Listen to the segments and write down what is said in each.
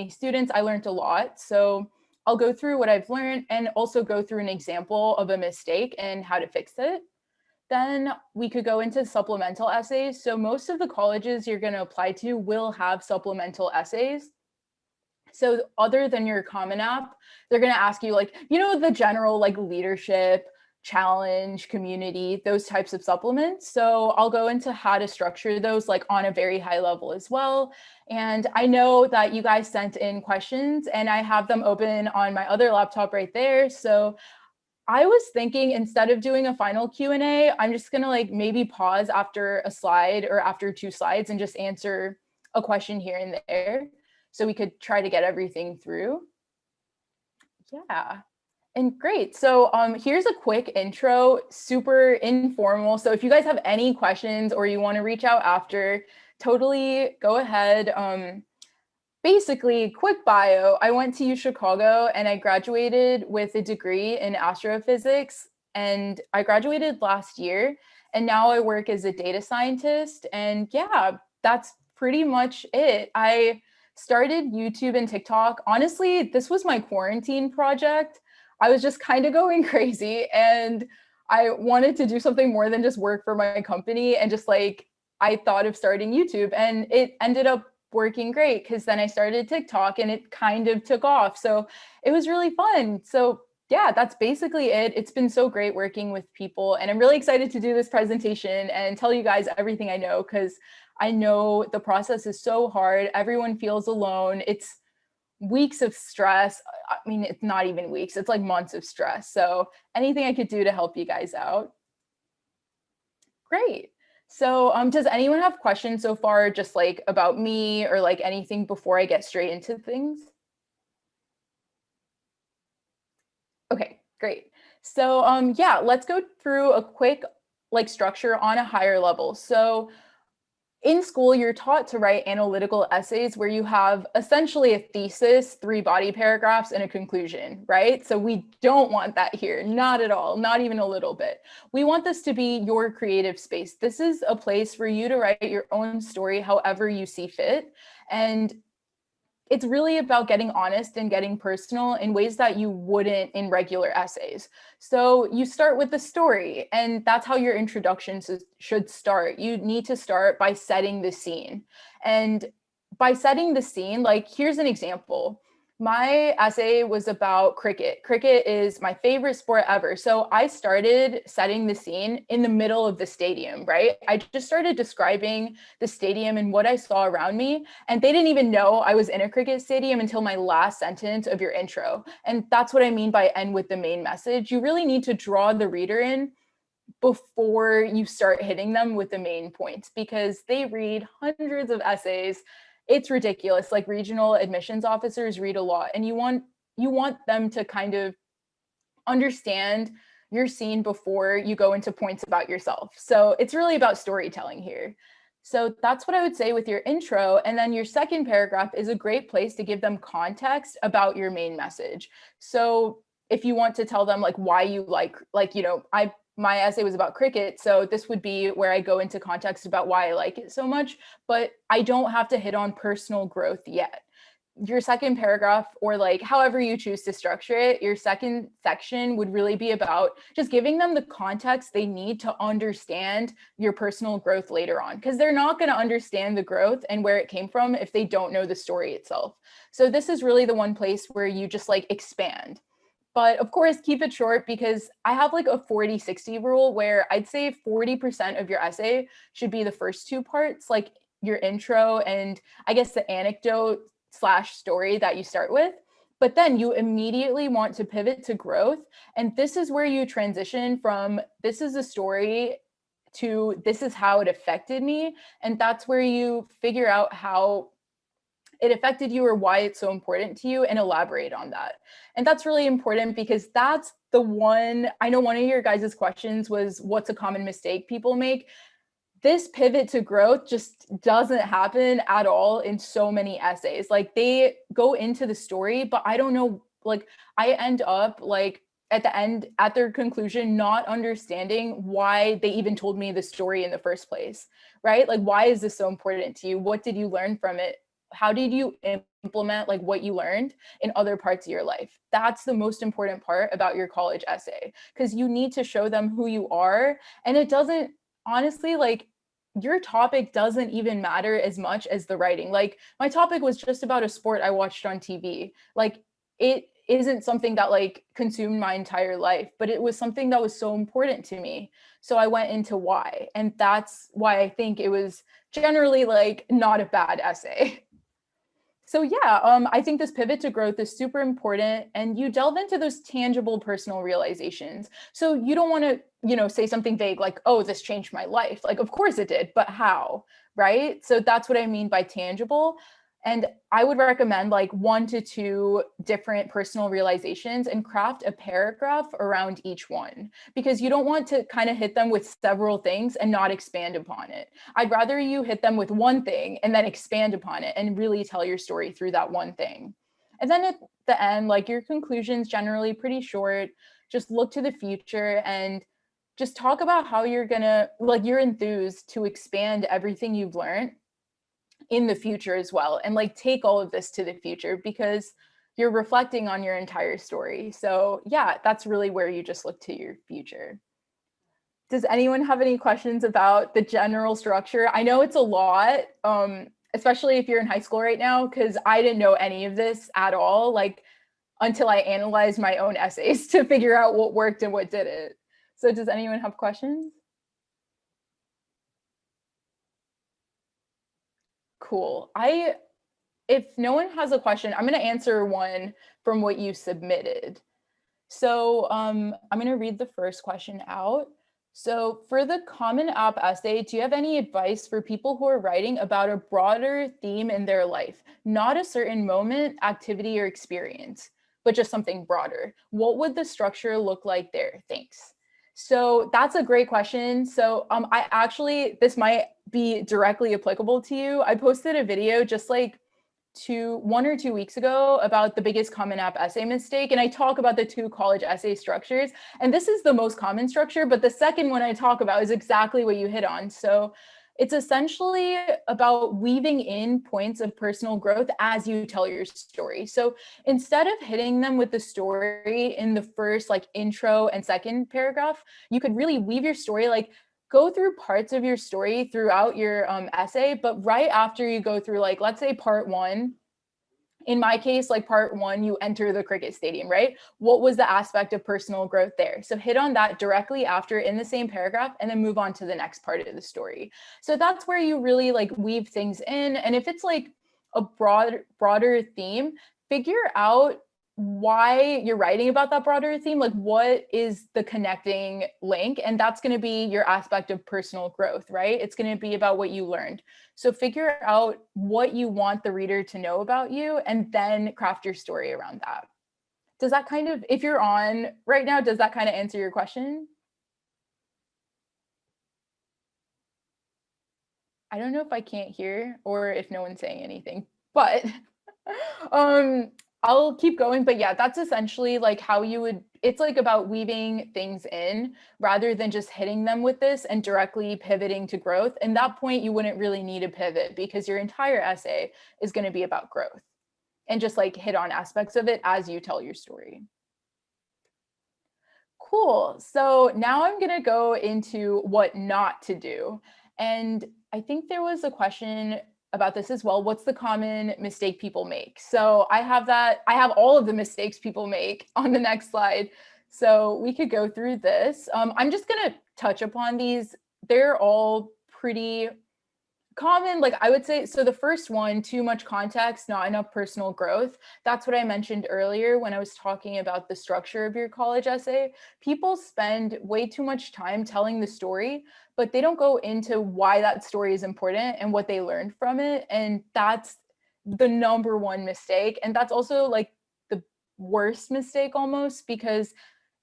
many students, I learned a lot. So I'll go through what I've learned and also go through an example of a mistake and how to fix it. Then we could go into supplemental essays. So most of the colleges you're going to apply to will have supplemental essays. So other than your Common App, they're going to ask you like, the general like leadership, challenge, community, those types of supplements. So I'll go into how to structure those like on a very high level as well. And I know that you guys sent in questions and I have them open on my other laptop right there. So I was thinking instead of doing a final Q&A, I'm just going to like maybe pause after a slide or after 2 slides and just answer a question here and there. So we could try to get everything through. Yeah. And great. So here's a quick intro, super informal. So if you guys have any questions or you want to reach out after, totally go ahead. Basically, quick bio. I went to U Chicago and I graduated with a degree in astrophysics. And I graduated last year. And now I work as a data scientist. And yeah, that's pretty much it. I started YouTube and TikTok. Honestly, this was my quarantine project. I was just kind of going crazy and I wanted to do something more than just work for my company. And just like, I thought of starting YouTube and it ended up working great because then I started TikTok and it kind of took off. So it was really fun. So yeah, that's basically it. It's been so great working with people and I'm really excited to do this presentation and tell you guys everything I know because I know the process is so hard. Everyone feels alone. It's weeks of stress. I mean, it's not even weeks, it's like months of stress. So anything I could do to help you guys out. Great. So does anyone have questions so far, just like about me or like anything before I get straight into things? Okay, great. So yeah, let's go through a quick like structure on a higher level. So in school, you're taught to write analytical essays where you have essentially a thesis, 3 body paragraphs, and a conclusion, right? So we don't want that here, not at all, not even a little bit. We want this to be your creative space. This is a place for you to write your own story however you see fit. And it's really about getting honest and getting personal in ways that you wouldn't in regular essays. So you start with the story, and that's how your introduction should start. You need to start by setting the scene. And by setting the scene, like here's an example. My essay was about cricket. Cricket is my favorite sport ever. So I started setting the scene in the middle of the stadium, right? I just started describing the stadium and what I saw around me. And they didn't even know I was in a cricket stadium until my last sentence of your intro. And that's what I mean by end with the main message. You really need to draw the reader in before you start hitting them with the main points because they read hundreds of essays. It's ridiculous. Like regional admissions officers read a lot and you want them to kind of understand your scene before you go into points about yourself. So it's really about storytelling here. So that's what I would say with your intro. And then your second paragraph is a great place to give them context about your main message. So if you want to tell them like why you like, my essay was about cricket. So this would be where I go into context about why I like it so much, but I don't have to hit on personal growth yet. Your second paragraph, or like however you choose to structure it, your second section would really be about just giving them the context they need to understand your personal growth later on, because they're not going to understand the growth and where it came from if they don't know the story itself. So this is really the one place where you just like expand. But of course, keep it short because I have like a 40-60 rule where I'd say 40% of your essay should be the first 2 parts, like your intro and I guess the anecdote / story that you start with. But then you immediately want to pivot to growth. And this is where you transition from this is a story to this is how it affected me. And that's where you figure out how it affected you or why it's so important to you and elaborate on that. And that's really important because that's the one, I know one of your guys' questions was what's a common mistake people make? This pivot to growth just doesn't happen at all in so many essays. Like they go into the story, but I don't know, like I end up like at the end, at their conclusion, not understanding why they even told me the story in the first place, right? Like, why is this so important to you? What did you learn from it? How did you implement like what you learned in other parts of your life. That's the most important part about your college essay, because you need to show them who you are. And it doesn't, honestly, like your topic doesn't even matter as much as the writing. Like my topic was just about a sport I watched on TV. Like it isn't something that like consumed my entire life, but it was something that was so important to me. So I went into why. And that's why I think it was generally like not a bad essay. So yeah, I think this pivot to growth is super important, and you delve into those tangible personal realizations. So you don't want to, say something vague like, "Oh, this changed my life." Like, of course it did, but how, right? So that's what I mean by tangible. And I would recommend like 1 to 2 different personal realizations and craft a paragraph around each one, because you don't want to kind of hit them with several things and not expand upon it. I'd rather you hit them with one thing and then expand upon it and really tell your story through that one thing. And then at the end, like your conclusion's generally pretty short. Just look to the future and just talk about how you're gonna, like, you're enthused to expand everything you've learned in the future as well. And like take all of this to the future, because you're reflecting on your entire story. So yeah, that's really where you just look to your future. Does anyone have any questions about the general structure? I know it's a lot, especially if you're in high school right now, because I didn't know any of this at all, like until I analyzed my own essays to figure out what worked and what didn't. So does anyone have questions? Cool. If no one has a question, I'm going to answer one from what you submitted. So I'm going to read the first question out. So for the Common App essay, do you have any advice for people who are writing about a broader theme in their life, not a certain moment, activity, or experience, but just something broader? What would the structure look like there? Thanks. So that's a great question. So I actually, this might be directly applicable to you. I posted a video just like 1 or 2 weeks ago about the biggest Common App essay mistake. And I talk about the 2 college essay structures. And this is the most common structure, but the second one I talk about is exactly what you hit on. So it's essentially about weaving in points of personal growth as you tell your story. So instead of hitting them with the story in the first like intro and second paragraph, you could really weave your story, like go through parts of your story throughout your essay, but right after you go through, like, let's say part 1, in my case, like part 1, you enter the cricket stadium, right? What was the aspect of personal growth there? So hit on that directly after in the same paragraph, and then move on to the next part of the story. So that's where you really like weave things in. And if it's like a broader theme, figure out why you're writing about that broader theme, like what is the connecting link, and that's going to be your aspect of personal growth, right? It's going to be about what you learned. So figure out what you want the reader to know about you, and then craft your story around that. Does that kind of, if you're on right now, does that kind of answer your question? I don't know if I can't hear or if no one's saying anything, but um I'll keep going. But yeah, that's essentially like how you would, it's like about weaving things in rather than just hitting them with this and directly pivoting to growth. And that point, you wouldn't really need a pivot because your entire essay is going to be about growth and just like hit on aspects of it as you tell your story. Cool. So now I'm going to go into what not to do. And I think there was a question about this as well. What's the common mistake people make? So I have that. I have all of the mistakes people make on the next slide. So we could go through this. I'm just going to touch upon these. They're all pretty common, like I would say. So the first one, too much context, not enough personal growth. That's what I mentioned earlier when I was talking about the structure of your college essay. People spend way too much time telling the story, but they don't go into why that story is important and what they learned from it. And that's the number one mistake. And that's also like the worst mistake almost, because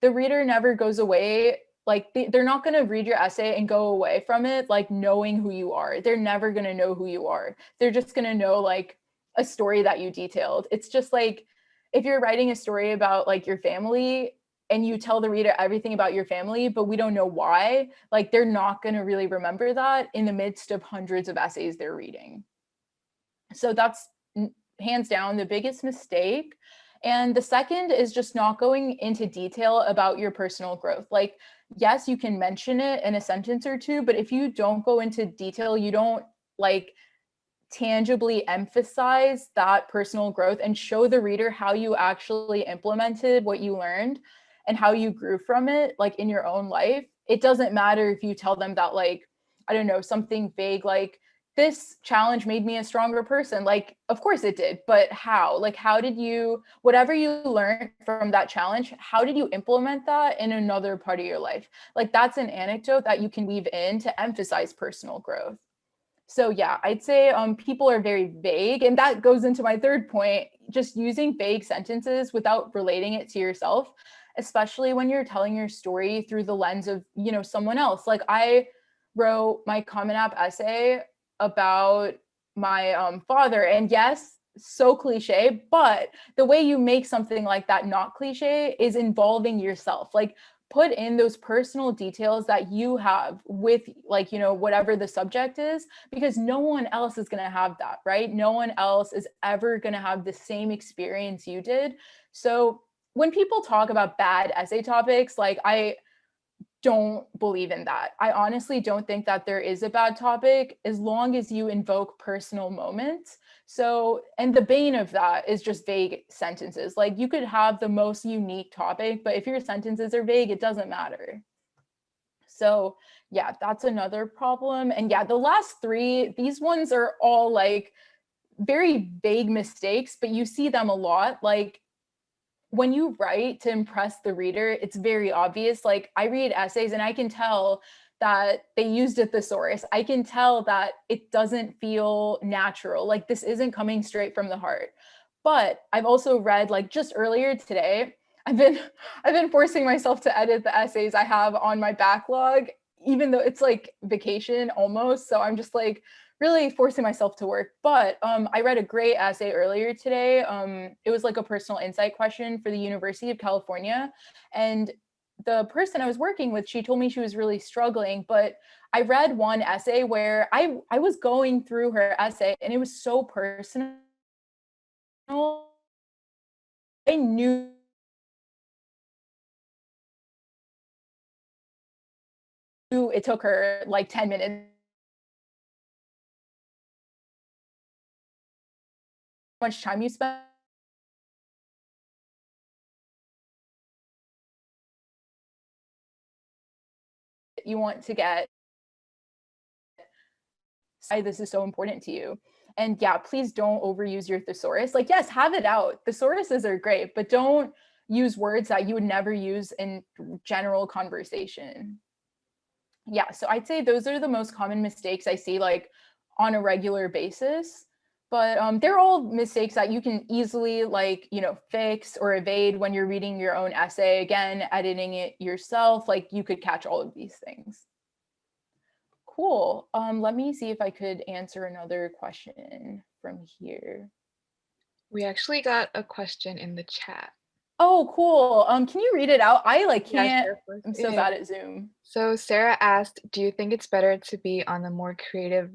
the reader never goes away, like they're not going to read your essay and go away from it like knowing who you are. They're never going to know who you are. They're just going to know like a story that you detailed. It's just like if you're writing a story about like your family and you tell the reader everything about your family, but we don't know why, like they're not going to really remember that in the midst of hundreds of essays they're reading. So that's hands down the biggest mistake. And the second is just not going into detail about your personal growth. Like, yes, you can mention it in a sentence or two, but if you don't go into detail, you don't like tangibly emphasize that personal growth and show the reader how you actually implemented what you learned and how you grew from it, like in your own life. It doesn't matter if you tell them that, like, I don't know, something vague, like, this challenge made me a stronger person. Like, of course it did, but how? Like, how did you, whatever you learned from that challenge, how did you implement that in another part of your life? Like, that's an anecdote that you can weave in to emphasize personal growth. So yeah, I'd say people are very vague, and that goes into my third point, just using vague sentences without relating it to yourself, especially when you're telling your story through the lens of, you know, someone else. Like, I wrote my Common App essay about my father, and yes, so cliche, but the way you make something like that not cliche is involving yourself. Like, put in those personal details that you have with, like, you know, whatever the subject is, because no one else is going to have that, right? No one else is ever going to have the same experience you did. So when people talk about bad essay topics, like, I don't believe in that. I honestly don't think that there is a bad topic as long as you invoke personal moments. So, and the bane of that is just vague sentences. Like, you could have the most unique topic, but if your sentences are vague, it doesn't matter. So, yeah, that's another problem. And yeah, the last three, these ones are all like very vague mistakes, but you see them a lot. Like, when you write to impress the reader, it's very obvious. Like, I read essays and I can tell that they used a thesaurus. I can tell that it doesn't feel natural. Like, this isn't coming straight from the heart. But I've also read, like, just earlier today, I've been I've been forcing myself to edit the essays I have on my backlog, even though it's like vacation almost. So I'm just like really forcing myself to work. But I read a great essay earlier today. It was like a personal insight question for the University of California. And the person I was working with, she told me she was really struggling. But I read one essay where I was going through her essay and it was so personal. I knew it took her like 10 minutes. How much time you spent, you want to get why this is so important to you. And yeah, please don't overuse your thesaurus. Like, yes, have it out. Thesauruses are great, but don't use words that you would never use in general conversation. Yeah, so I'd say those are the most common mistakes I see, like, on a regular basis. But they're all mistakes that you can easily, like, you know, fix or evade when you're reading your own essay. Again, editing it yourself, like, you could catch all of these things. Cool. Let me see if I could answer another question from here. We actually got a question in the chat. Oh, cool. Can you read it out? I like Yeah, can't. sure, of course. I'm so Yeah. bad at Zoom. So Sarah asked, do you think it's better to be on the more creative,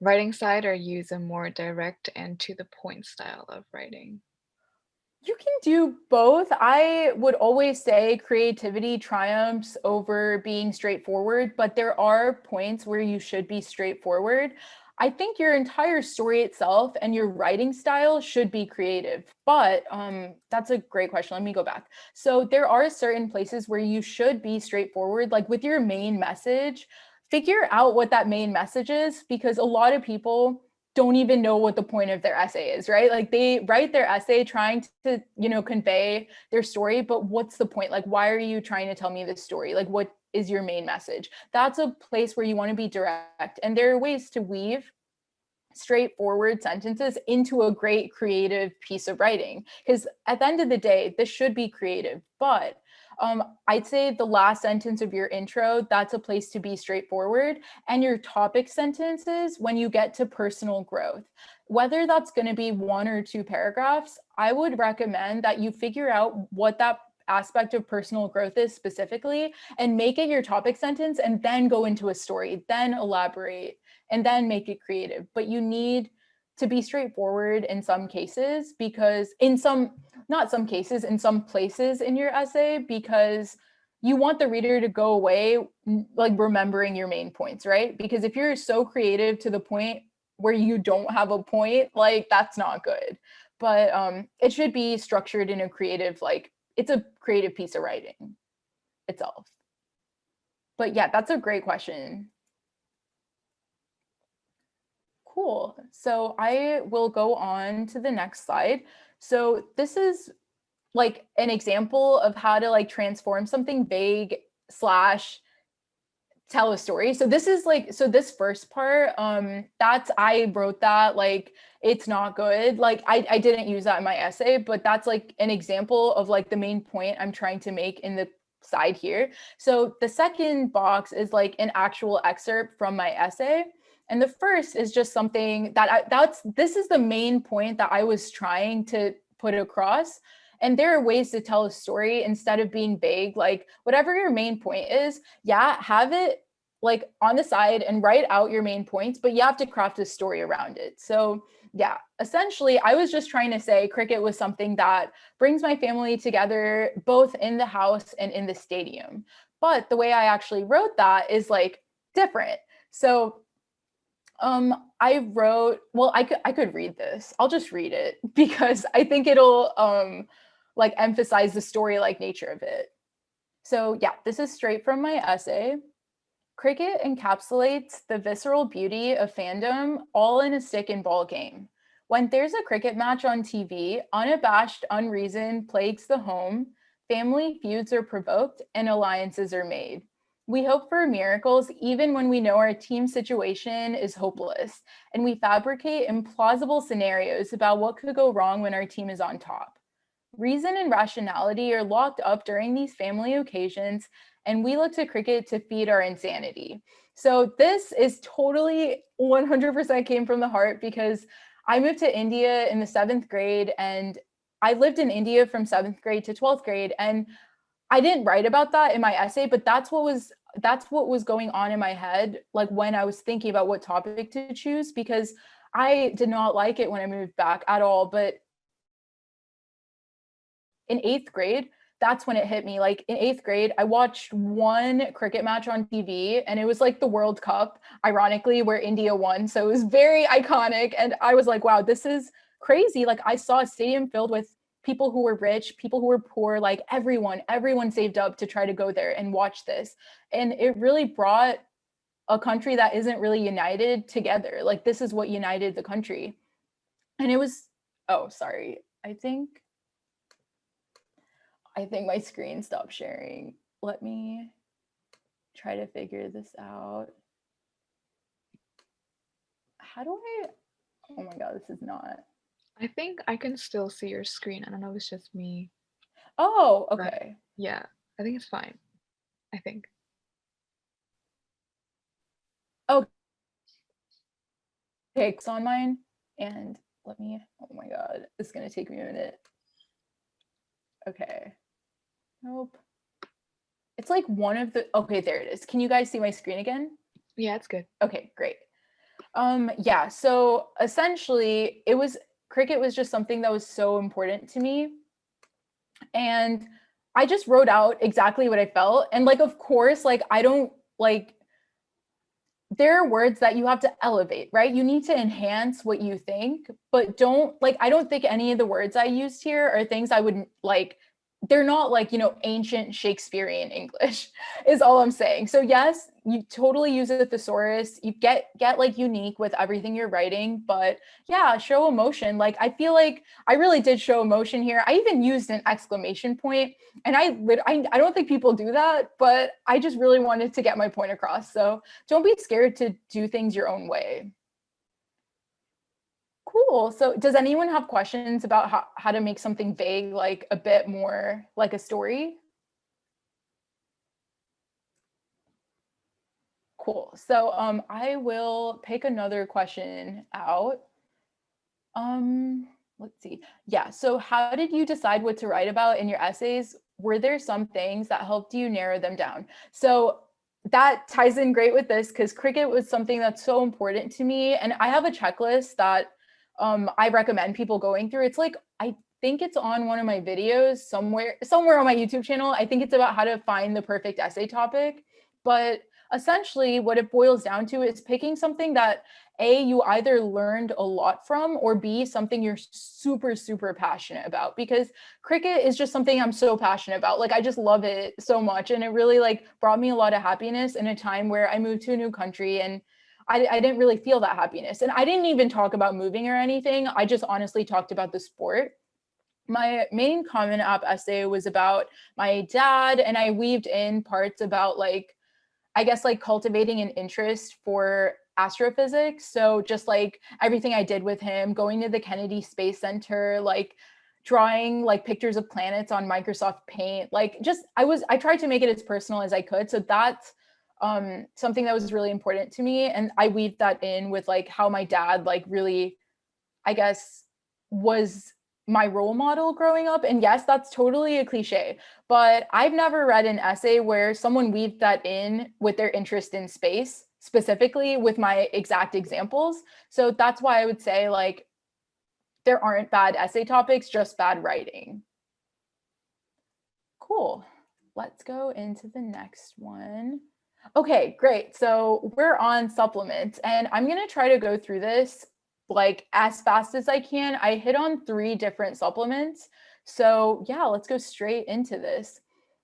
writing side, or use a more direct and to the point style of writing? You can do both. I would always say creativity triumphs over being straightforward, but there are points where you should be straightforward. I think your entire story itself and your writing style should be creative, but that's a great question. Let me go back. So there are certain places where you should be straightforward, like with your main message. Figure out what that main message is, because a lot of people don't even know what the point of their essay is, right? Like, they write their essay trying to, you know, convey their story, but what's the point? Like, why are you trying to tell me this story? Like, what is your main message? That's a place where you want to be direct. And there are ways to weave straightforward sentences into a great creative piece of writing, because at the end of the day, this should be creative. But I'd say the last sentence of your intro, that's a place to be straightforward. And your topic sentences, when you get to personal growth, whether that's going to be one or two paragraphs, I would recommend that you figure out what that aspect of personal growth is specifically and make it your topic sentence, and then go into a story, then elaborate, and then make it creative. But you need to be straightforward in some cases, because in some, not some cases, in some places in your essay, because you want the reader to go away like remembering your main points, right? Because if you're so creative to the point where you don't have a point, like that's not good. But it should be structured in a creative, like it's a creative piece of writing itself. But yeah, that's a great question. Cool. So I will go on to the next slide. So this is like an example of how to like transform something vague slash tell a story. So this is like, so this first part, that's, I wrote that, like, it's not good. Like I didn't use that in my essay, but that's like an example of like the main point I'm trying to make in the side here. So the second box is like an actual excerpt from my essay. And the first is just something that this is the main point that I was trying to put across. And there are ways to tell a story instead of being vague, like whatever your main point is, yeah, have it like on the side and write out your main points, but you have to craft a story around it. So yeah, essentially I was just trying to say cricket was something that brings my family together both in the house and in the stadium. But the way I actually wrote that is like different. So I wrote, well, I could read this. I'll just read it because I think it'll like emphasize the story-like nature of it. So yeah, this is straight from my essay. Cricket encapsulates the visceral beauty of fandom all in a stick and ball game. When there's a cricket match on TV, unabashed unreason plagues the home, family feuds are provoked, and alliances are made. We hope for miracles even when we know our team situation is hopeless, and we fabricate implausible scenarios about what could go wrong when our team is on top. Reason and rationality are locked up during these family occasions, and we look to cricket to feed our insanity. So this is totally 100% came from the heart because I moved to India in the 7th grade, and I lived in India from 7th grade to 12th grade. And I didn't write about that in my essay, but that's what was going on in my head, like when I was thinking about what topic to choose, because I did not like it when I moved back at all. But in 8th grade, that's when it hit me. Like in 8th grade, I watched one cricket match on TV, and it was like the World Cup, ironically, where India won. So it was very iconic. And I was like, wow, this is crazy. Like I saw a stadium filled with people who were rich, people who were poor, like everyone saved up to try to go there and watch this. And it really brought a country that isn't really united together. Like this is what united the country. And it was, oh, sorry. I think my screen stopped sharing. Let me try to figure this out. How do I, oh my God, this is not. I think I can still see your screen. I don't know if it's just me. Oh, But okay. yeah, I think it's fine. I think. Okay, it's on mine. And let me, oh my God, it's gonna take me a minute. Okay, nope. It's like one of the, okay, there it is. Can you guys see my screen again? Yeah, it's good. Okay, great. Yeah, so essentially cricket was just something that was so important to me. And I just wrote out exactly what I felt. And like, of course, like I don't like, there are words that you have to elevate, right? You need to enhance what you think, but don't like, I don't think any of the words I used here are things I would like, they're not like, ancient Shakespearean English is all I'm saying. So yes, you totally use a thesaurus, you get like unique with everything you're writing, but yeah, show emotion. Like I feel like I really did show emotion here. I even used an exclamation point, and I don't think people do that, but I just really wanted to get my point across. So don't be scared to do things your own way. Cool. So does anyone have questions about how to make something vague, like a bit more like a story? Cool. So I will pick another question out. Let's see. Yeah. So how did you decide what to write about in your essays? Were there some things that helped you narrow them down? So that ties in great with this because cricket was something that's so important to me. And I have a checklist that I recommend people going through. It's like, I think it's on one of my videos somewhere on my YouTube channel. I think it's about how to find the perfect essay topic. But essentially what it boils down to is picking something that A, you either learned a lot from, or B, something you're super, super passionate about. Because cricket is just something I'm so passionate about. Like, I just love it so much. And it really like brought me a lot of happiness in a time where I moved to a new country and I didn't really feel that happiness. And I didn't even talk about moving or anything. I just honestly talked about the sport. My main Common App essay was about my dad, and I weaved in parts about like, I guess like cultivating an interest for astrophysics. So just like everything I did with him, going to the Kennedy Space Center, like drawing like pictures of planets on Microsoft Paint, like just I tried to make it as personal as I could. So that's something that was really important to me. And I weaved that in with like how my dad like really, I guess, was my role model growing up. And yes, that's totally a cliche, but I've never read an essay where someone weaved that in with their interest in space, specifically with my exact examples. So that's why I would say like there aren't bad essay topics, just bad writing. Cool. Let's go into the next one. Okay, great. So we're on supplements, and I'm going to try to go through this like as fast as I can. I hit on 3 different supplements. So yeah, let's go straight into this.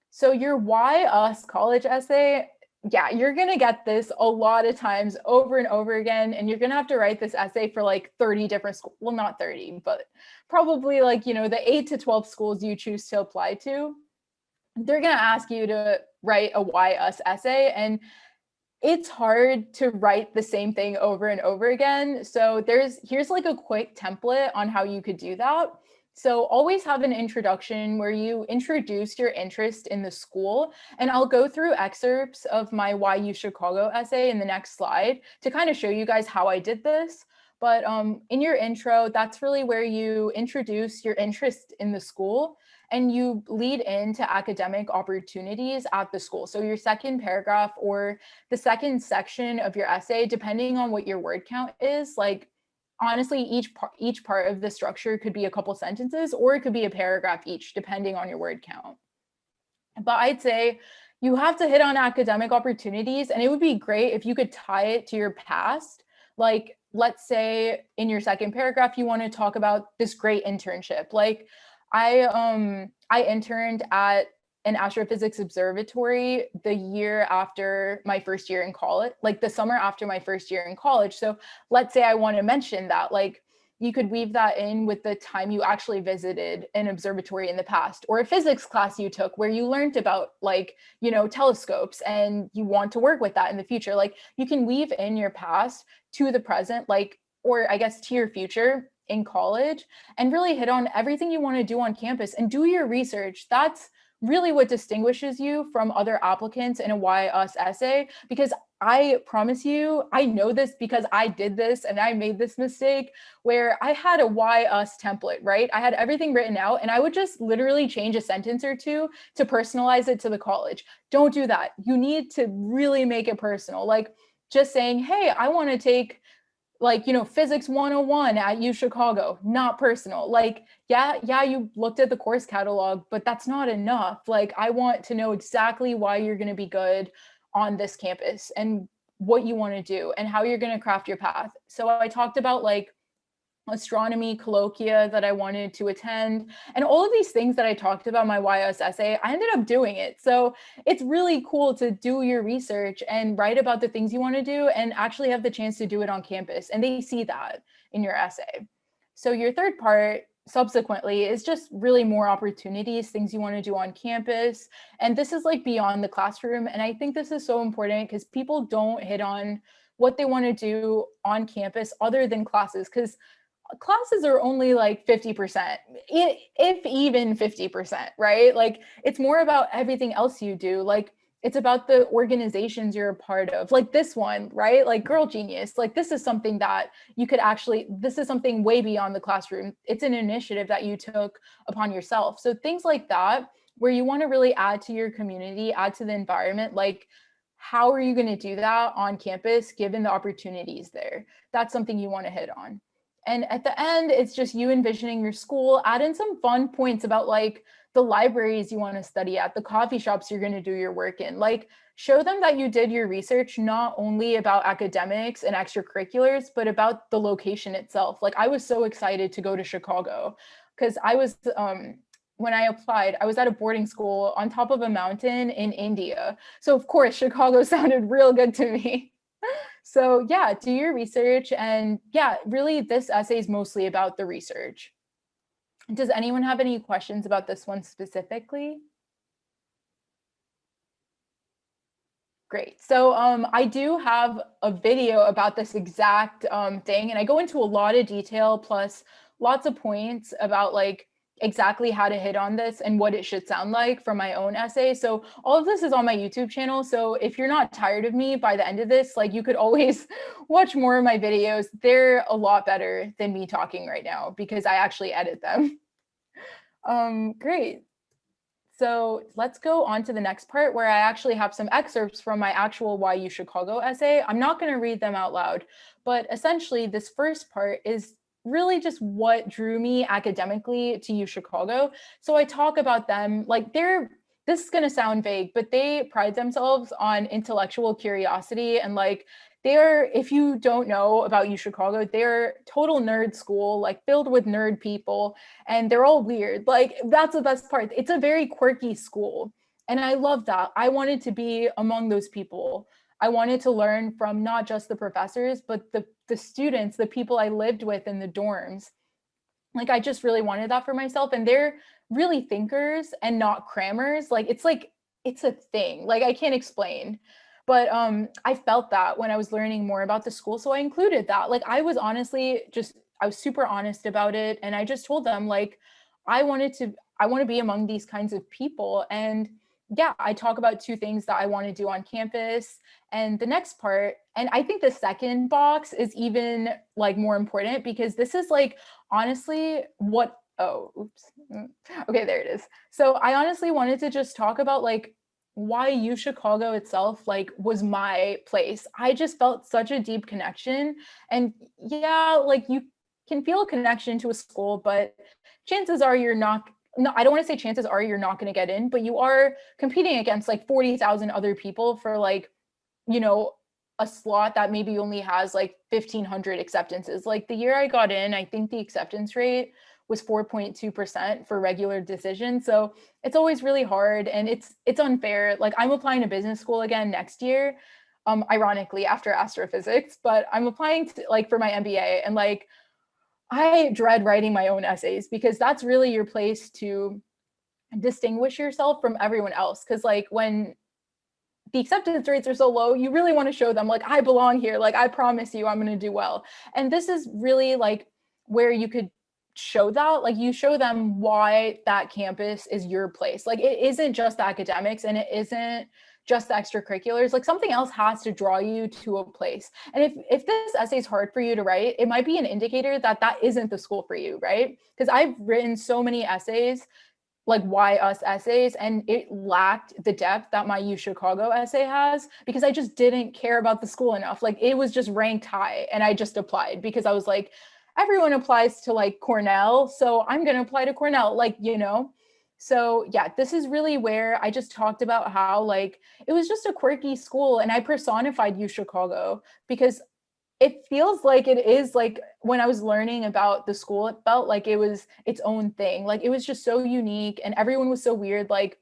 So your why us college essay, yeah, you're going to get this a lot of times over and over again, and you're going to have to write this essay for like 30 different schools. Well, not 30, but probably like, the 8 to 12 schools you choose to apply to. They're going to ask you to write a why us essay, and it's hard to write the same thing over and over again. So here's like a quick template on how you could do that. So always have an introduction where you introduce your interest in the school. And I'll go through excerpts of my Why U Chicago essay in the next slide to kind of show you guys how I did this. But in your intro, that's really where you introduce your interest in the school and you lead into academic opportunities at the school. So your second paragraph or the second section of your essay, depending on what your word count is, like honestly, each part of the structure could be a couple sentences or it could be a paragraph each, depending on your word count. But I'd say you have to hit on academic opportunities, and it would be great if you could tie it to your past. Like, let's say in your second paragraph, you want to talk about this great internship. Like, I interned at an astrophysics observatory the year after my first year in college, like the summer after my first year in college. So let's say I want to mention that, like, you could weave that in with the time you actually visited an observatory in the past, or a physics class you took where you learned about like, telescopes and you want to work with that in the future. Like, you can weave in your past to the present, like, or I guess to your future in college, and really hit on everything you want to do on campus and do your research. That's really what distinguishes you from other applicants in a Why Us essay, because I promise you, I know this because I did this and I made this mistake where I had a Why Us template, right? I had everything written out and I would just literally change a sentence or two to personalize it to the college. Don't do that. You need to really make it personal. Like, just saying, hey, I want to take like, physics 101 at U Chicago, not personal. Like, yeah, you looked at the course catalog, but that's not enough. Like, I want to know exactly why you're going to be good on this campus and what you want to do and how you're going to craft your path. So I talked about like astronomy colloquia that I wanted to attend, and all of these things that I talked about in my YS essay, I ended up doing it. So it's really cool to do your research and write about the things you want to do and actually have the chance to do it on campus. And they see that in your essay. So your third part subsequently is just really more opportunities, things you want to do on campus. And this is like beyond the classroom. And I think this is so important because people don't hit on what they want to do on campus other than classes, because classes are only like 50%, if even 50%, right? Like, it's more about everything else you do. Like, it's about the organizations you're a part of, like this one, right? Like Girl Genius, like this is something that you could actually, this is something way beyond the classroom. It's an initiative that you took upon yourself. So things like that, where you want to really add to your community, add to the environment, like how are you going to do that on campus given the opportunities there? That's something you want to hit on. And at the end, it's just you envisioning your school, add in some fun points about like the libraries you want to study at, the coffee shops you're going to do your work in. Like show them that you did your research not only about academics and extracurriculars, but about the location itself. Like I was so excited to go to Chicago because I was when I applied, I was at a boarding school on top of a mountain in India. So of course, Chicago sounded real good to me. So yeah, do your research. And yeah, really this essay is mostly about the research. Does anyone have any questions about this one specifically? Great. So I do have a video about this exact thing, and I go into a lot of detail plus lots of points about like exactly how to hit on this and what it should sound like from my own essay. So all of this is on my YouTube channel. So if you're not tired of me by the end of this, like you could always watch more of my videos. They're a lot better than me talking right now because I actually edit them. Great. So let's go on to the next part where I actually have some excerpts from my actual Why You Chicago essay. I'm not going to read them out loud, but essentially this first part is really just what drew me academically to U Chicago. So I talk about them like this is going to sound vague, but they pride themselves on intellectual curiosity and like they're, if you don't know about U Chicago, they're total nerd school, like filled with nerd people and they're all weird. Like that's the best part. It's a very quirky school. And I love that. I wanted to be among those people. I wanted to learn from not just the professors, but the students, the people I lived with in the dorms. Like I just really wanted that for myself. And they're really thinkers and not crammers. Like it's a thing. Like I can't explain. But I felt that when I was learning more about the school. So I included that. Like I was honestly just I was super honest about it. And I just told them like I want to be among these kinds of people. And yeah, I talk about two things that I want to do on campus. And the next part, and I think the second box is even like more important because this is like honestly what oh oops okay, there it is. So I honestly wanted to just talk about like why U Chicago itself like was my place. I just felt such a deep connection. And yeah, like you can feel a connection to a school, but chances are you're not no, I don't want to say chances are you're not going to get in, but you are competing against like 40,000 other people for like, you know, a slot that maybe only has like 1,500 acceptances. Like the year I got in, I think the acceptance rate was 4.2% for regular decision. So it's always really hard and it's unfair. Like I'm applying to business school again next year, ironically after astrophysics, but I'm applying to like for my MBA and like I dread writing my own essays because that's really your place to distinguish yourself from everyone else. Because like when the acceptance rates are so low, you really want to show them like I belong here. Like I promise you, I'm going to do well. And this is really like where you could show that. Like you show them why that campus is your place. Like it isn't just the academics and it isn't just the extracurriculars. Like something else has to draw you to a place. And if this essay is hard for you to write, it might be an indicator that that isn't the school for you, right? Because I've written so many essays like why us essays and it lacked the depth that my U Chicago essay has because I just didn't care about the school enough. Like it was just ranked high and I just applied because I was like everyone applies to like Cornell, so I'm going to apply to Cornell, like, you know. So yeah, this is really where I just talked about how like it was just a quirky school and I personified U Chicago because it feels like it is like when I was learning about the school, it felt like it was its own thing. Like it was just so unique and everyone was so weird. Like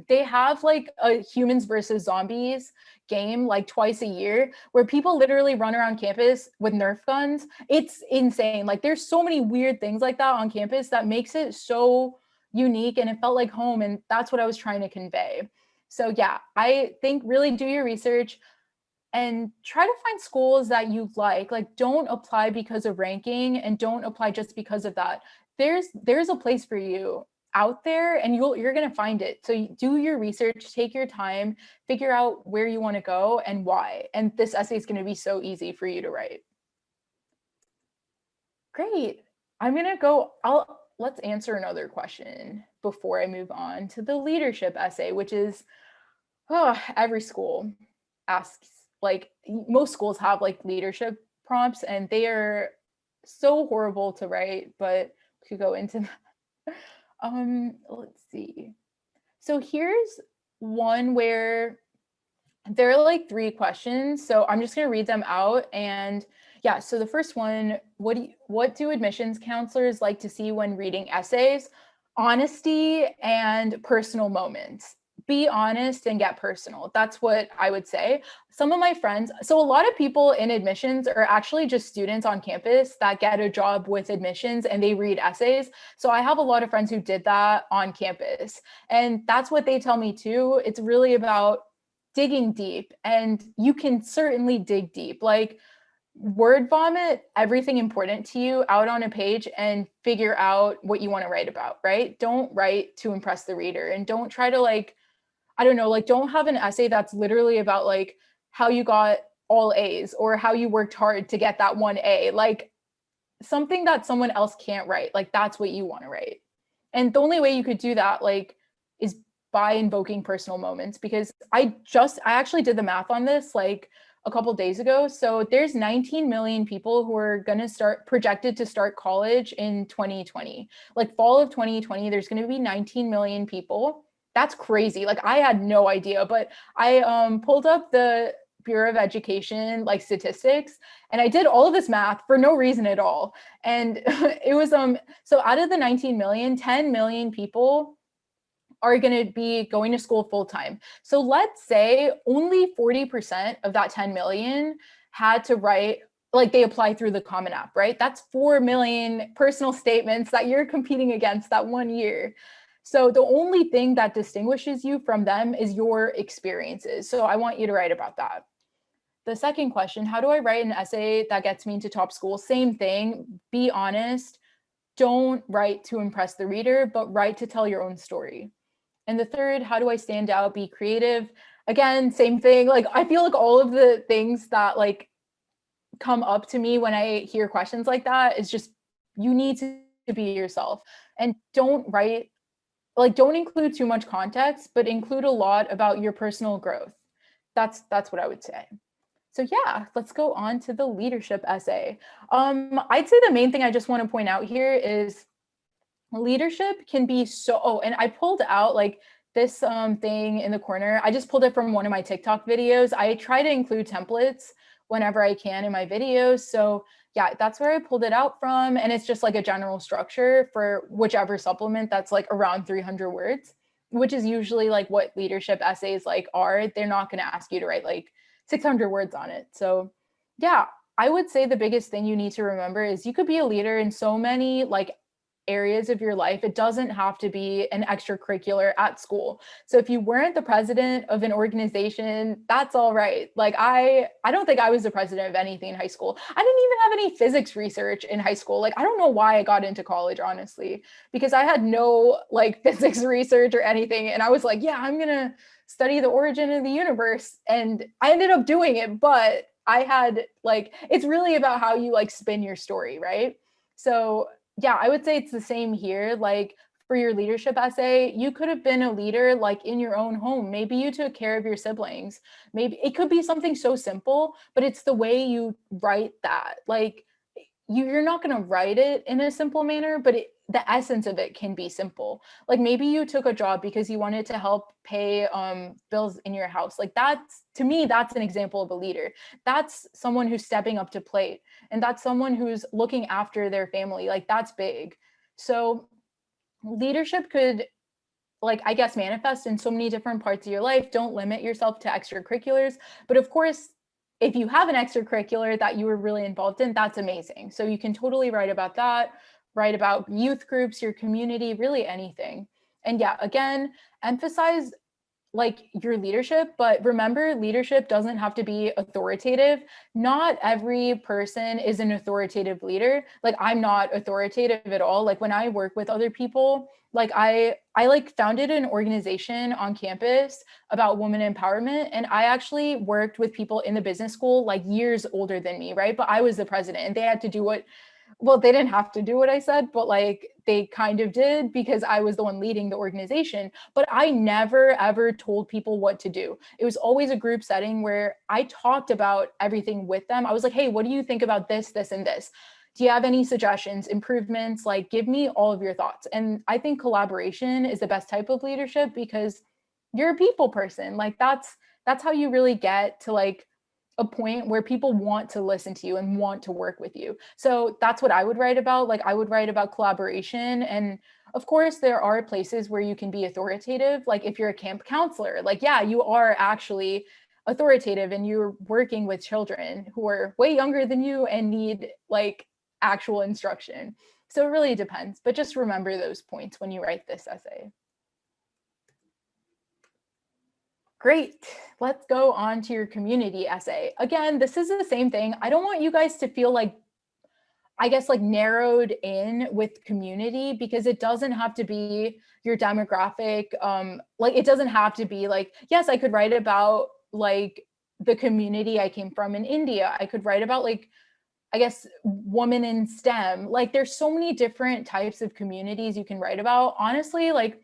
they have like a humans versus zombies game like twice a year where people literally run around campus with Nerf guns. It's insane. Like there's so many weird things like that on campus that makes it so unique and it felt like home. And that's what I was trying to convey. So yeah, I think really do your research and try to find schools that you like. Like don't apply because of ranking and don't apply just because of that. There's a place for you out there and you're going to find it. So do your research, take your time, figure out where you want to go and why. And this essay is going to be so easy for you to write. Great. I'm going to go let's answer another question before I move on to the leadership essay, which is every school asks, like most schools have like leadership prompts and they are so horrible to write, but we could go into that. Let's see. So here's one where there are like 3 questions. So I'm just going to read them out. And yeah, so the first one, what do admissions counselors like to see when reading essays? Honesty and personal moments. Be honest and get personal. That's what I would say. Some of my friends, so a lot of people in admissions are actually just students on campus that get a job with admissions and they read essays. So I have a lot of friends who did that on campus. And that's what they tell me too. It's really about digging deep, and you can certainly dig deep. Like, word vomit everything important to you out on a page and figure out what you want to write about, right? Don't write to impress the reader, and don't try to, like, I don't know, like, don't have an essay that's literally about like how you got all A's or how you worked hard to get that one A. Like, something that someone else can't write. Like, that's what you want to write. And the only way you could do that, like, is by invoking personal moments. Because I actually did the math on this like a couple days ago. So there's 19 million people who are going to start, projected to start college in 2020. Like, fall of 2020, there's going to be 19 million people. That's crazy. Like, I had no idea, but I pulled up the Bureau of Education like statistics, and I did all of this math for no reason at all. And it was so out of the 19 million, 10 million people are going to be going to school full time. So let's say only 40% of that 10 million had to write, like, they apply through the Common App, right? That's 4 million personal statements that you're competing against that one year. So the only thing that distinguishes you from them is your experiences. So I want you to write about that. The second question, how do I write an essay that gets me into top school? Same thing, be honest. Don't write to impress the reader, but write to tell your own story. And the third, how do I stand out? Be creative. Again, same thing. Like, I feel like all of the things that like come up to me when I hear questions like that is just, you need to be yourself, and don't write, like, don't include too much context, but include a lot about your personal growth. That's what I would say. So yeah, let's go on to the leadership essay. I'd say the main thing I just want to point out here is leadership can be so, oh, and I pulled out like this thing in the corner. I just pulled it from one of my TikTok videos. I try to include templates whenever I can in my videos. So yeah, that's where I pulled it out from. And it's just like a general structure for whichever supplement that's like around 300 words, which is usually like what leadership essays like are. They're not going to ask you to write like 600 words on it. So yeah, I would say the biggest thing you need to remember is you could be a leader in so many like areas of your life. It doesn't have to be an extracurricular at school. So if you weren't the president of an organization, that's all right. Like, I don't think I was the president of anything in high school. I didn't even have any physics research in high school. Like, I don't know why I got into college, honestly, because I had no like physics research or anything. And I was like, yeah, I'm going to study the origin of the universe. And I ended up doing it, but I had like, it's really about how you like spin your story, right? So yeah, I would say it's the same here. Like, for your leadership essay, you could have been a leader like in your own home. Maybe you took care of your siblings. Maybe it could be something so simple, but it's the way you write that. Like, you're not going to write it in a simple manner, but the essence of it can be simple. Like, maybe you took a job because you wanted to help pay bills in your house. Like, that's, to me, that's an example of a leader. That's someone who's stepping up to plate, and that's someone who's looking after their family. Like, that's big. So leadership could, like, I guess, manifest in so many different parts of your life. Don't limit yourself to extracurriculars. But of course, if you have an extracurricular that you were really involved in, that's amazing. So you can totally write about that, write about youth groups, your community, really anything. And yeah, again, emphasize like your leadership, but remember, leadership doesn't have to be authoritative. Not every person is an authoritative leader. Like, I'm not authoritative at all. Like, when I work with other people, like I like founded an organization on campus about women empowerment, and I actually worked with people in the business school like years older than me, right? But I was the president, and they had to do what, well, they didn't have to do what I said, but like they kind of did because I was the one leading the organization. But I never ever told people what to do. It was always a group setting where I talked about everything with them. I was like, hey, what do you think about this, this, and this? do you have any suggestions, improvements? Like, give me all of your thoughts. And I think collaboration is the best type of leadership because you're a people person. Like that's how you really get to like a point where people want to listen to you and want to work with you. So that's what I would write about. Like I would write about collaboration. And of course, there are places where you can be authoritative. Like if you're a camp counselor, like, yeah, you are actually authoritative and you're working with children who are way younger than you and need like actual instruction. So it really depends, but just remember those points when you write this essay. Great. Let's go on to your community essay. Again, this is the same thing. I don't want you guys to feel like, I guess, like narrowed in with community because it doesn't have to be your demographic. Like it doesn't have to be like, yes, I could write about like the community I came from in India. I could write about like, I guess, women in STEM. Like there's so many different types of communities you can write about. Honestly, like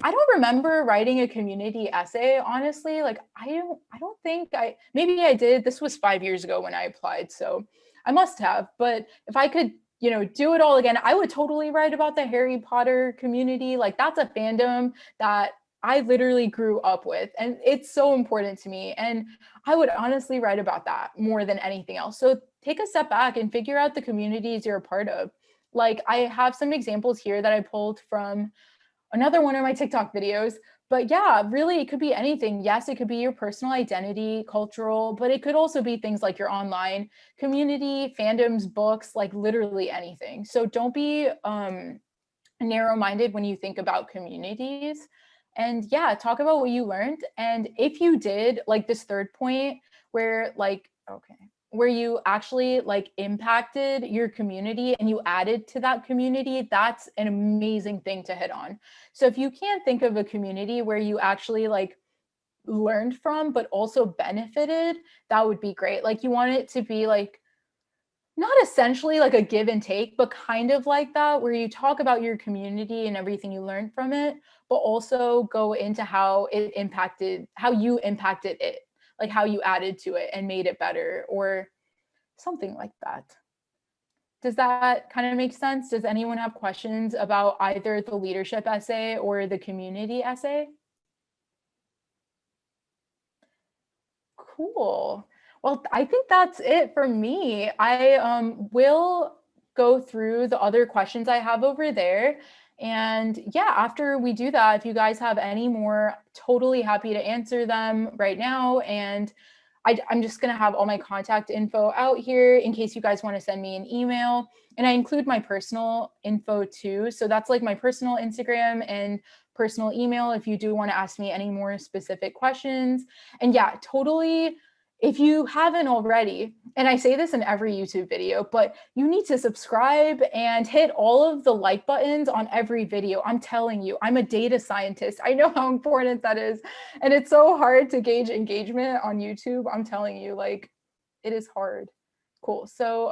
I don't remember writing a community essay, honestly. Like I don't think maybe I did. This was 5 years ago when I applied, so I must have. But if I could, do it all again, I would totally write about the Harry Potter community. Like that's a fandom that I literally grew up with and it's so important to me. And I would honestly write about that more than anything else. So take a step back and figure out the communities you're a part of. Like I have some examples here that I pulled from another one of my TikTok videos. But yeah, really, it could be anything. Yes, it could be your personal identity, cultural, but it could also be things like your online community, fandoms, books, like literally anything. So don't be narrow-minded when you think about communities. And yeah, talk about what you learned. And if you did like this third point where like, okay, where you actually like impacted your community and you added to that community, that's an amazing thing to hit on. So if you can't think of a community where you actually like learned from, but also benefited, that would be great. Like you want it to be like, not essentially like a give and take, but kind of like that, where you talk about your community and everything you learned from it, but also go into how you impacted it, like how you added to it and made it better or something like that. Does that kind of make sense? Does anyone have questions about either the leadership essay or the community essay? Cool. Well, I think that's it for me. I will go through the other questions I have over there. And yeah, after we do that, if you guys have any more, totally happy to answer them right now. And I'm just going to have all my contact info out here in case you guys want to send me an email. And I include my personal info too. So that's like my personal Instagram and personal email if you do want to ask me any more specific questions. And yeah, totally. If you haven't already, and I say this in every YouTube video, but you need to subscribe and hit all of the like buttons on every video. I'm telling you, I'm a data scientist. I know how important that is. And it's so hard to gauge engagement on YouTube. I'm telling you, like, it is hard. Cool. So,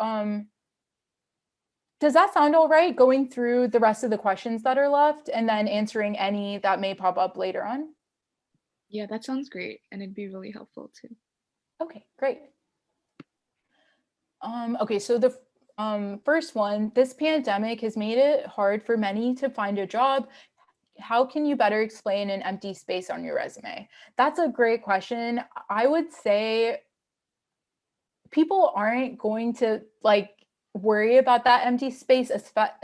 does that sound all right? Going through the rest of the questions that are left and then answering any that may pop up later on? Yeah, that sounds great, and it'd be really helpful too. Okay, great. Okay, so the first one, this pandemic has made it hard for many to find a job. How can you better explain an empty space on your resume? That's a great question. I would say people aren't going to like worry about that empty space,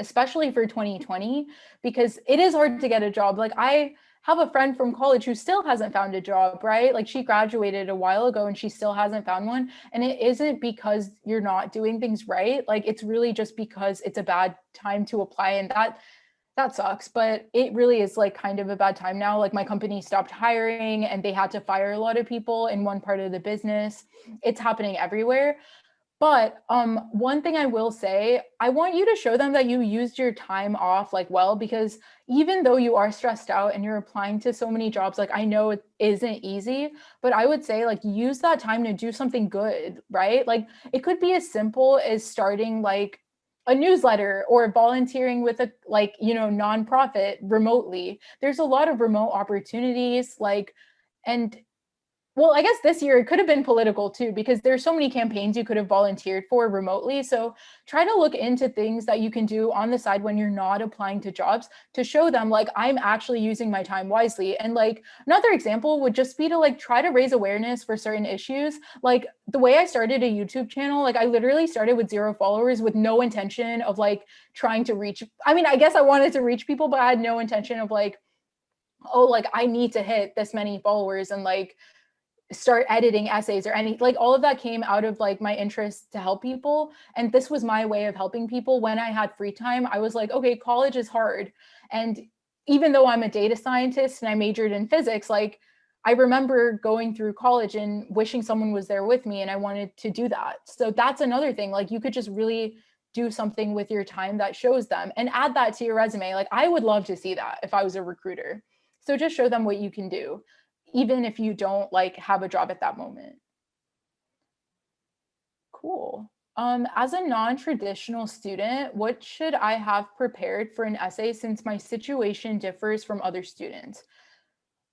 especially for 2020, because it is hard to get a job. Like I have a friend from college who still hasn't found a job, right? Like she graduated a while ago and she still hasn't found one. And it isn't because you're not doing things right. Like it's really just because it's a bad time to apply. And that sucks, but it really is like kind of a bad time now. Like my company stopped hiring and they had to fire a lot of people in one part of the business. It's happening everywhere. But one thing I will say, I want you to show them that you used your time off like well, because even though you are stressed out and you're applying to so many jobs, like I know it isn't easy, but I would say like use that time to do something good, right? Like it could be as simple as starting like a newsletter or volunteering with a like, nonprofit remotely. There's a lot of remote opportunities like, and well, I guess this year it could have been political too, because there's so many campaigns you could have volunteered for remotely. So try to look into things that you can do on the side when you're not applying to jobs to show them like I'm actually using my time wisely. And like another example would just be to like try to raise awareness for certain issues. Like the way I started a YouTube channel, like I literally started with 0 followers with no intention of like trying to reach. I mean, I guess I wanted to reach people, but I had no intention of like, oh, like I need to hit this many followers and like start editing essays or any like all of that came out of like my interest to help people, and this was my way of helping people when I had free time. I was like, okay, college is hard, and even though I'm a data scientist and I majored in physics, like I remember going through college and wishing someone was there with me, and I wanted to do that. So that's another thing, like you could just really do something with your time that shows them and add that to your resume. Like I would love to see that if I was a recruiter. So just show them what you can do even if you don't like have a job at that moment. Cool. As a non-traditional student, what should I have prepared for an essay since my situation differs from other students?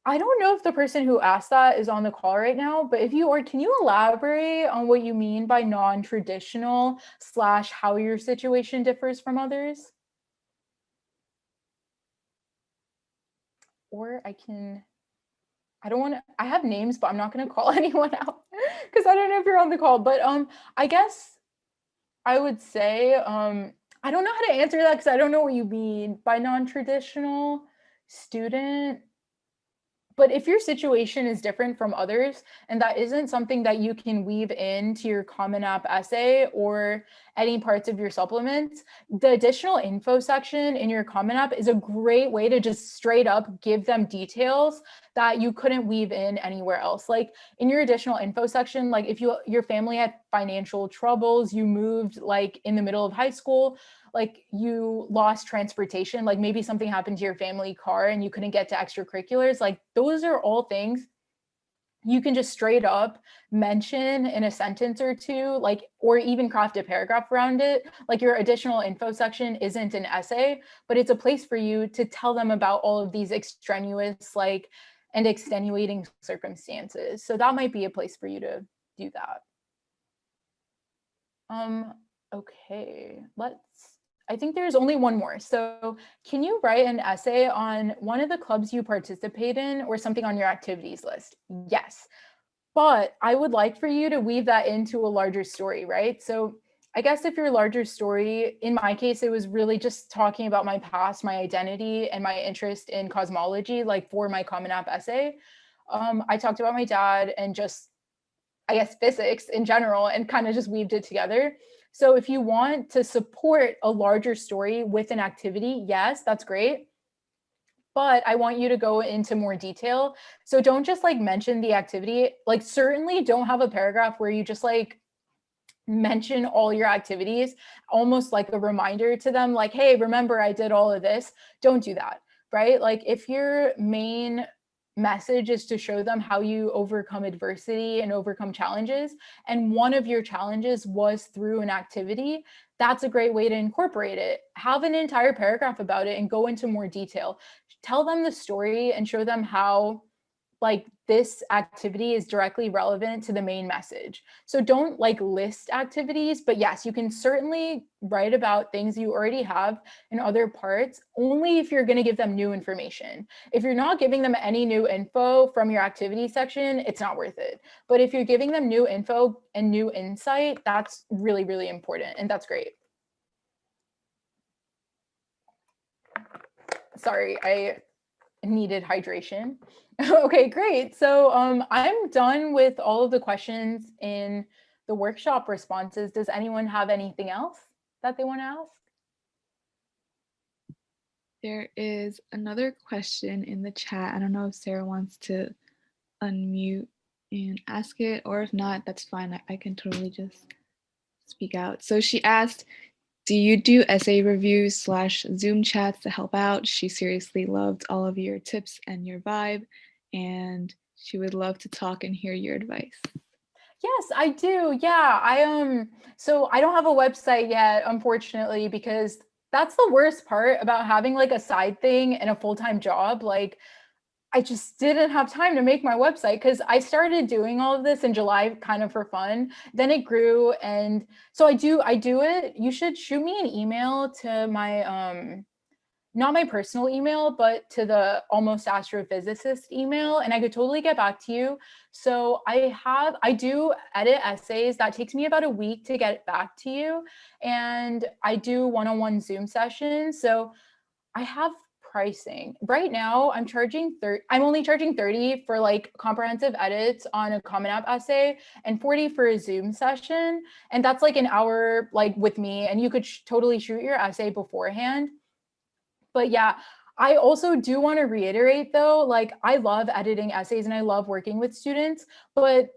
I don't know if the person who asked that is on the call right now, but if you are, can you elaborate on what you mean by non-traditional slash how your situation differs from others? Or I don't want to, I have names, but I'm not going to call anyone out because I don't know if you're on the call. But I guess I would say I don't know how to answer that because I don't know what you mean by non-traditional student. But if your situation is different from others and that isn't something that you can weave into your Common App essay or any parts of your supplements, the additional info section in your Common App is a great way to just straight up give them details that you couldn't weave in anywhere else. Like in your additional info section, like if your family had financial troubles, you moved like in the middle of high school, like you lost transportation, like maybe something happened to your family car and you couldn't get to extracurriculars, like those are all things you can just straight up mention in a sentence or two, like, or even craft a paragraph around it. Like your additional info section isn't an essay, but it's a place for you to tell them about all of these extraneous, like, and extenuating circumstances. So that might be a place for you to do that. Um, okay, I think there's only one more. So can you write an essay on one of the clubs you participate in or something on your activities list? Yes, but I would like for you to weave that into a larger story, right? So I guess if your larger story, in my case, it was really just talking about my past, my identity, and my interest in cosmology, like for my Common App essay. I talked about my dad and just I guess, physics in general and kind of just weaved it together. So if you want to support a larger story with an activity, yes, that's great. But I want you to go into more detail. So don't just like mention the activity. Like certainly don't have a paragraph where you just like mention all your activities, almost like a reminder to them, like, hey, remember I did all of this. Don't do that, right? Like if your main message is to show them how you overcome adversity and overcome challenges, and one of your challenges was through an activity, that's a great way to incorporate it. Have an entire paragraph about it and go into more detail. Tell them the story and show them how like this activity is directly relevant to the main message. So don't like list activities, but yes, you can certainly write about things you already have in other parts, only if you're going to give them new information. If you're not giving them any new info from your activity section, it's not worth it. But if you're giving them new info and new insight, that's really, really important. And that's great. Sorry, I needed hydration. Okay, great. So I'm done with all of the questions in the workshop responses. Does anyone have anything else that they want to ask? There is another question in the chat. I don't know if Sarah wants to unmute and ask it, or if not, that's fine. I can totally just speak out. So she asked, do you do essay reviews slash Zoom chats to help out? She seriously loved all of your tips and your vibe, and she would love to talk and hear your advice. Yes, I do. Yeah, so I don't have a website yet, unfortunately, because that's the worst part about having like a side thing and a full-time job. Like I just didn't have time to make my website because I started doing all of this in July kind of for fun. Then it grew, and so I do it. You should shoot me an email to my not my personal email, but to the almost astrophysicist email, and I could totally get back to you. So I do edit essays. That takes me about a week to get back to you. And I do one-on-one Zoom sessions. So I have pricing. Right now, I'm only charging 30 for like comprehensive edits on a Common App essay and 40 for a Zoom session. And that's like an hour like with me, and you could totally shoot your essay beforehand. But yeah, I also do want to reiterate though, like I love editing essays and I love working with students, but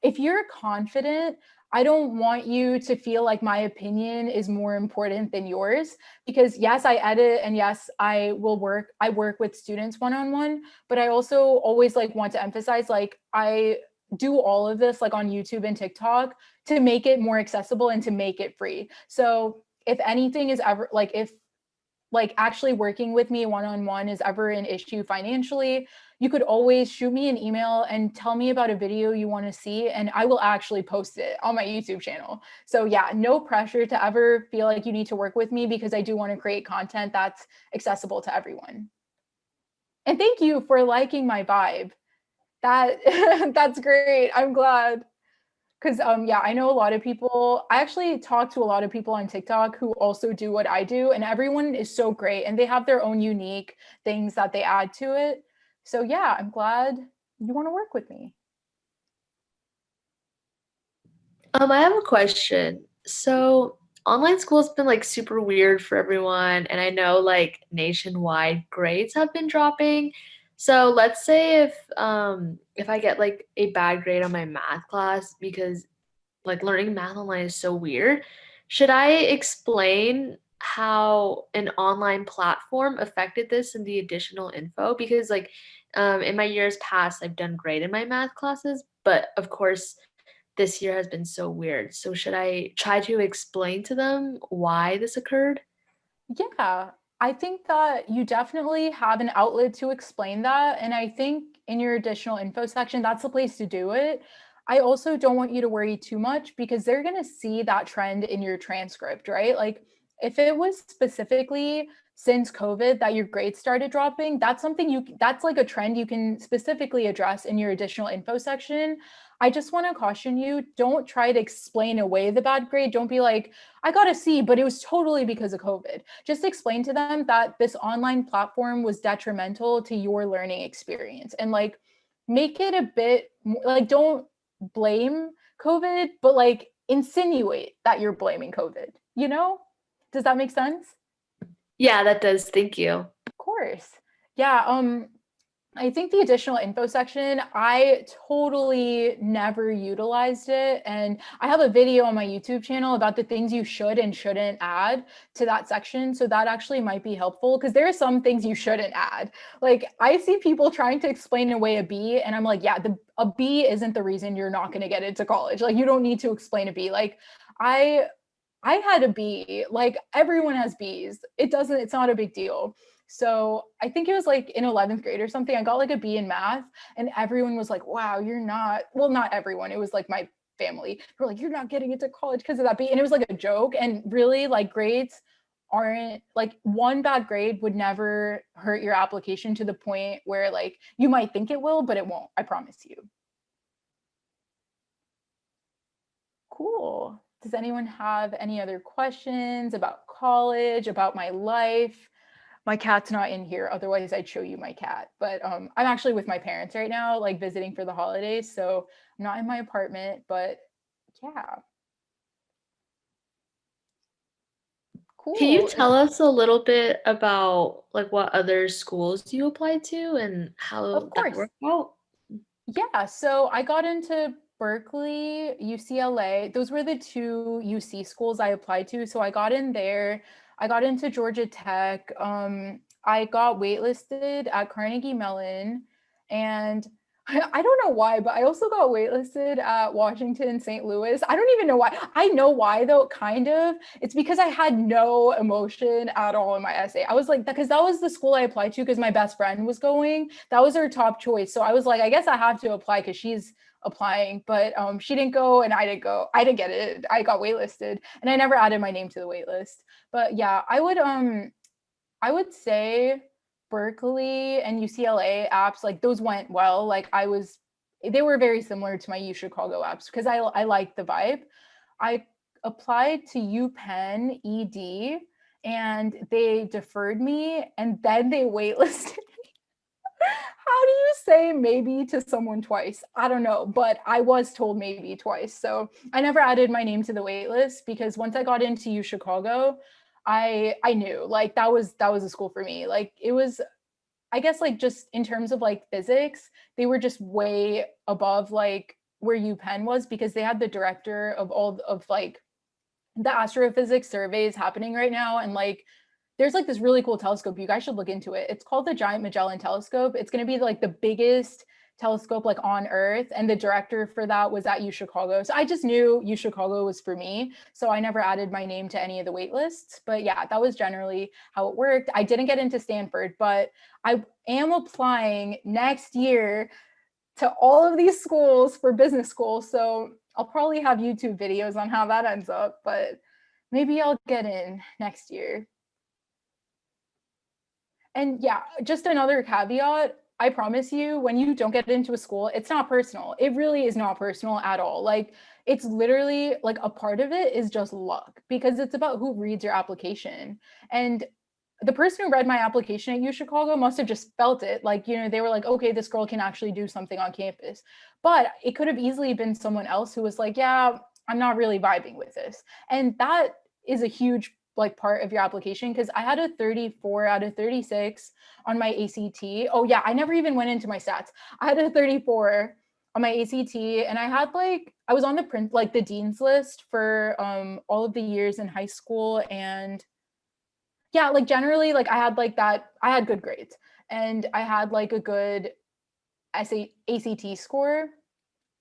if you're confident, I don't want you to feel like my opinion is more important than yours, because yes, I edit, and yes, I work with students one-on-one, but I also always like want to emphasize like I do all of this like on YouTube and TikTok to make it more accessible and to make it free. So if anything is ever like if like actually working with me one-on-one is ever an issue financially, you could always shoot me an email and tell me about a video you want to see, and I will actually post it on my YouTube channel. So yeah, no pressure to ever feel like you need to work with me, because I do want to create content that's accessible to everyone. And thank you for liking my vibe. That that's great. I'm glad. Because yeah, I know a lot of people. I actually talk to a lot of people on TikTok who also do what I do, and everyone is so great, and they have their own unique things that they add to it. So yeah, I'm glad you want to work with me. I have a question. So, online school has been like super weird for everyone, and I know like nationwide grades have been dropping. So, let's say if I get like a bad grade on my math class because like learning math online is so weird, should I explain how an online platform affected this and the additional info? Because like in my years past, I've done great in my math classes, but of course this year has been so weird. So should I try to explain to them why this occurred? Yeah, I think that you definitely have an outlet to explain that. And I think in your additional info section, that's the place to do it. I also don't want you to worry too much, because they're going to see that trend in your transcript, right? Like if it was specifically since COVID that your grades started dropping, that's like a trend you can specifically address in your additional info section. I just want to caution you, don't try to explain away the bad grade. Don't be like, I got a C, but it was totally because of COVID. Just explain to them that this online platform was detrimental to your learning experience, and like make it a bit like, don't blame COVID, but like insinuate that you're blaming COVID, you know? Does that make sense? Yeah, that does. Thank you. Of course. Yeah, I think the additional info section, I totally never utilized it. And I have a video on my YouTube channel about the things you should and shouldn't add to that section. So that actually might be helpful, because there are some things you shouldn't add. Like I see people trying to explain away a B, and I'm like, yeah, a B isn't the reason you're not going to get into college. Like you don't need to explain a B. Like I I had a B. Like everyone has B's. It's not a big deal. So I think it was like in 11th grade or something, I got like a B in math, and everyone was like, wow, you're not, well, not everyone. It was like my family. Were like, you're not getting into college because of that B. And it was like a joke. And really, like grades aren't like, one bad grade would never hurt your application to the point where like you might think it will, but it won't. I promise you. Cool. Does anyone have any other questions about college, about my life? My cat's not in here, otherwise I'd show you my cat. But I'm actually with my parents right now, like visiting for the holidays. So I'm not in my apartment, but yeah, Can you cool. tell us a little bit about like what other schools you applied to and Of how that course. worked out? Yeah, so I got into Berkeley, UCLA. Those were the two UC schools I applied to. So I got in there. I got into Georgia Tech. I got waitlisted at Carnegie Mellon, and I don't know why, but I also got waitlisted at Washington, St. Louis. I don't even know why. I know why though, kind of. It's because I had no emotion at all in my essay. I was like, because that was the school I applied to because my best friend was going. That was her top choice. So I was like, I guess I have to apply because she's applying, but she didn't go and I didn't go. I didn't get it. I got waitlisted and I never added my name to the waitlist. But yeah, I would say Berkeley and UCLA apps, like those went well. Like they were very similar to my U Chicago apps because I liked the vibe. I applied to UPenn ED and they deferred me and then they waitlisted. How do you say maybe to someone twice? I don't know, but I was told maybe twice. So I never added my name to the wait list because once I got into U Chicago, I knew like that was a school for me. Like it was, I guess, like just in terms of like physics, they were just way above like where UPenn was because they had the director of all of like the astrophysics surveys happening right now. And like there's like this really cool telescope. You guys should look into it. It's called the Giant Magellan Telescope. It's going to be like the biggest telescope like on Earth. And the director for that was at U Chicago. So I just knew U Chicago was for me. So I never added my name to any of the wait lists. But yeah, that was generally how it worked. I didn't get into Stanford, but I am applying next year to all of these schools for business school. So I'll probably have YouTube videos on how that ends up, but maybe I'll get in next year. And yeah, just another caveat. I promise you, when you don't get into a school, it's not personal. It really is not personal at all. Like, it's literally like a part of it is just luck because it's about who reads your application. And the person who read my application at U Chicago must have just felt it. Like, they were like, okay, this girl can actually do something on campus. But it could have easily been someone else who was like, yeah, I'm not really vibing with this. And that is a huge like part of your application because I had a 34 out of 36 on my ACT. Oh yeah, I never even went into my stats. I had a 34 on my ACT and I had like I was on the print like the dean's list for all of the years in high school and yeah, like generally like I had like that I had good grades and I had like a good ACT score.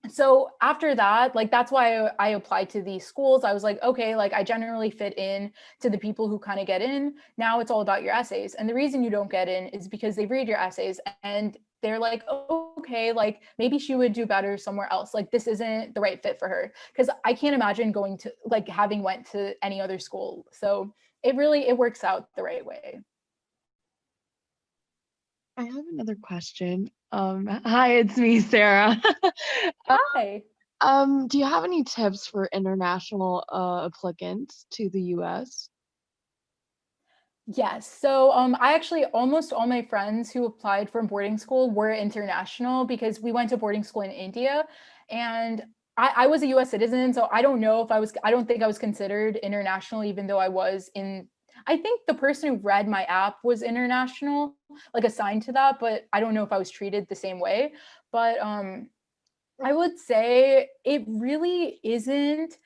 So after that, like that's why I applied to these schools. I was like, okay, like I generally fit in to the people who kind of get in. Now it's all about your essays. And the reason you don't get in is because they read your essays and they're like, oh, okay, like maybe she would do better somewhere else. Like this isn't the right fit for her. Because I can't imagine going to like having went to any other school. So it works out the right way. I have another question. Hi, it's me, Sarah. Uh, Hi. do you have any tips for international applicants to the US? Yes. So I actually almost all my friends who applied for boarding school were international because we went to boarding school in India and I was a US citizen. So I don't know if I don't think I was considered international, even though I was in, I think the person who read my app was international, like assigned to that, but I don't know if I was treated the same way. But I would say it really isn't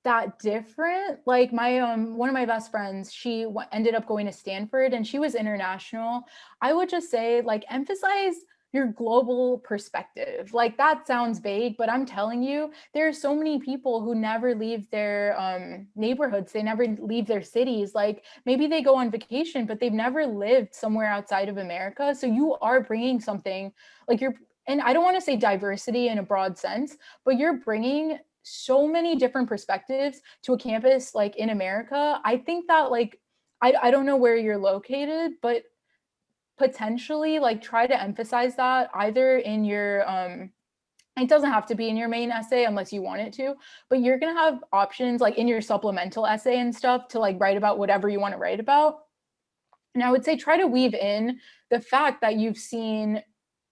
that different. Like my one of my best friends, she ended up going to Stanford and she was international. I would just say like emphasize your global perspective. Like that sounds vague, but I'm telling you, there are so many people who never leave their neighborhoods. They never leave their cities. Like maybe they go on vacation, but they've never lived somewhere outside of America. So you are bringing something like and I don't want to say diversity in a broad sense, but you're bringing so many different perspectives to a campus like in America. I think that like I don't know where you're located, but potentially like try to emphasize that either in your it doesn't have to be in your main essay unless you want it to, but you're going to have options like in your supplemental essay and stuff to like write about whatever you want to write about. And I would say try to weave in the fact that you've seen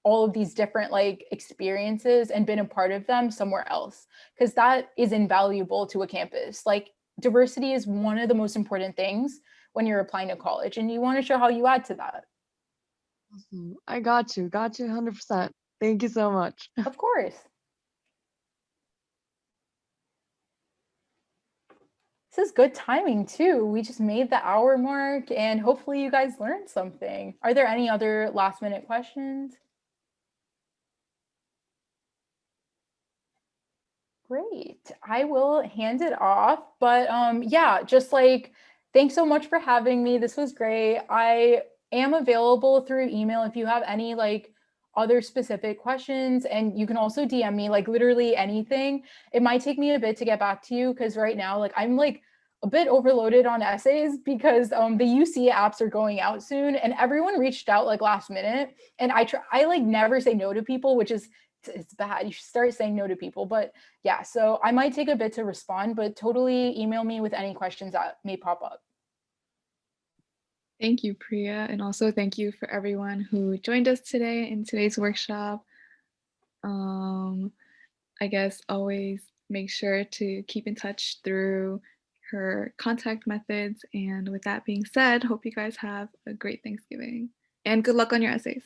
all of these different like experiences and been a part of them somewhere else because that is invaluable to a campus. Like diversity is one of the most important things when you're applying to college and you want to show how you add to that. I got you 100%. Thank you so much. Of course. This is good timing too. We just made the hour mark and hopefully you guys learned something. Are there any other last minute questions? Great. I will hand it off. But yeah, just like thanks so much for having me. This was great. I am available through email if you have any like other specific questions, and you can also DM me like literally anything. It might take me a bit to get back to you because right now like I'm like a bit overloaded on essays because the UC apps are going out soon and everyone reached out like last minute, and I like never say no to people, which is it's bad. You should start saying no to people. But yeah, so I might take a bit to respond, but totally email me with any questions that may pop up. Thank you, Priya. And also thank you for everyone who joined us today in today's workshop. I guess always make sure to keep in touch through her contact methods. And with that being said, hope you guys have a great Thanksgiving and good luck on your essays.